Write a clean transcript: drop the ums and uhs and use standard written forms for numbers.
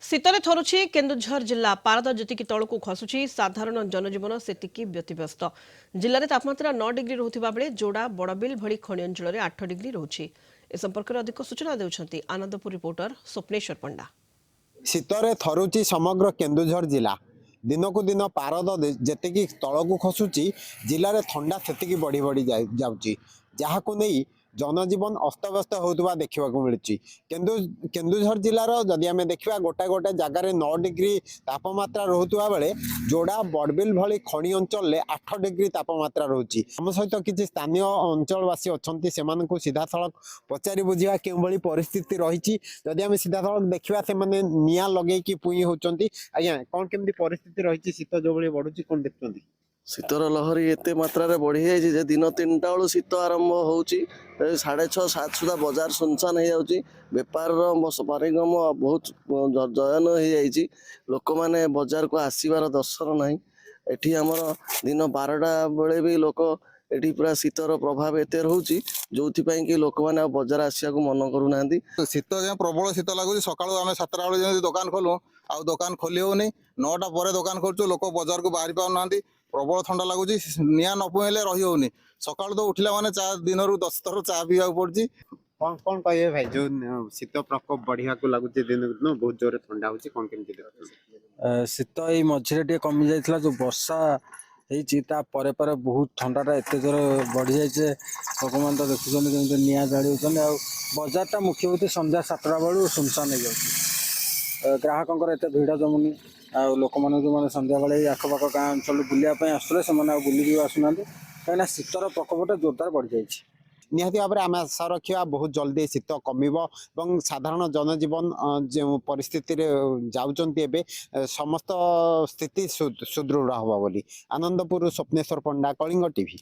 ଶୀତରେ ଥରୁଛି କେନ୍ଦୁଝର ଜିଲ୍ଲା ପାରଦ ଯେତିକି ତଳକୁ ଖସୁଛି ସାଧାରଣ ଜନଜୀବନ ସେତିକି ବ୍ୟତିବ୍ୟସ୍ତ। ଜିଲ୍ଲାରେ ତାପମାତ୍ରା 9 ଡିଗ୍ରୀ ରହୁଥିବା ବେଳେ ଯୋଡ଼ା ବଡ଼ବିଲ ଭଳି ଖଣି ଅଞ୍ଚଳରେ 8 ଡିଗ୍ରୀ ରହୁଛି। ଏ ସମ୍ପର୍କରେ ଅଧିକ ସୂଚନା ଦେଉଛନ୍ତି ଆନନ୍ଦପୁର ରିପୋର୍ଟର ସ୍ୱପ୍ନେଶ୍ୱର ପଣ୍ଡା। ଶୀତରେ ଥରୁଛି ସମଗ୍ର କେନ୍ଦୁଝର ଜିଲ୍ଲା। ଦିନକୁ ଦିନ ପାରଦ ଯେତିକି ତଳକୁ ଖସୁଛି ଜିଲ୍ଲାରେ ଥଣ୍ଡା ସେତିକି ବଢ଼ି ବଢ଼ି ଯାଉଛି, ଯାହାକୁ ନେଇ जनजीवन अस्तव्यस्त होता देखा मिलूँ। केन्दुझर जिलार जदि आम देखा गोटे गोटे जगार 9 डिग्री तापमात्रा रोकवा बेले जोड़ा बड़बिल भली खनि अंचल 8 डिग्री तापमात्रा रोचे। आम सहित किसी स्थानीय अंचलवासी अच्छा से सीधा सड़क पचारि बुझा कि परिस्थिति रही। जदि आम सीधा सड़क देखा से निआ लगे पुई होती। आज्ञा कौन केमती परिस्थिति रही शीत जो बढ़ुची कौन देखते? शीतर लहरी एत मात्रा बढ़ी जाए दिन 3टा बेलू शीत आरंभ हो 6:30-7 सुधा बजार सुनसान हो जाऊँगी। बेपार परिगम बहुत जयन हो जाए। लोक मैंने बजार को आसबार दर्शन ना। एटी आमर दिन 12टा बेले भी लोक एटी पूरा शीतर प्रभाव एत रोचे जो कि लोक मैंने बजार आसा मन करूना। शीत प्रबल शीत लगुच सका आम 7टा बेले दुकान खोलू आ दुकान खोली होनी 9टा पर दुकान खोलु लोक बजार को बाहरी पाऊना। प्रबल ठंडा लगुच निआ न पुईले रही होनी। सका तो उठला माने चा दिन 10 थर चा पीवा पड़ी। कौन कौन कहे भाई जो शीत प्रकोप बढ़िया को लगुच दिन दिन बहुत जोर ठंडा होची कौन केमती शीत ये मझे कमी जाइए जो वर्षा होता पर बहुत ठंडाटा एत जोर बढ़ी जाए। लोक मैंने तो देखुं कमी निआ जाड़ी बजारटा मुख्य हूँ संध्या 7टा बेलू सुनसान हो जाए। ग्राहकों एत भिड़ जमुनी आ लोक मैंने जो मैंने सन्ध्या बेले आखपाख गाँ अंचल बुलायापी आसुले से बुले भी आसुना कहीं शीतर प्रकोपटा जोरदार बढ़ी जाए। निहाती भाव में आम आशा रखा बहुत जल्दी शीत कमिब और साधारण जनजीवन जो परिस्थिति जाऊँच समस्त स्थिति सुदृढ़ हम बोली। आनंदपुर स्वप्नेश्वर पंडा, कलिंग टीवी।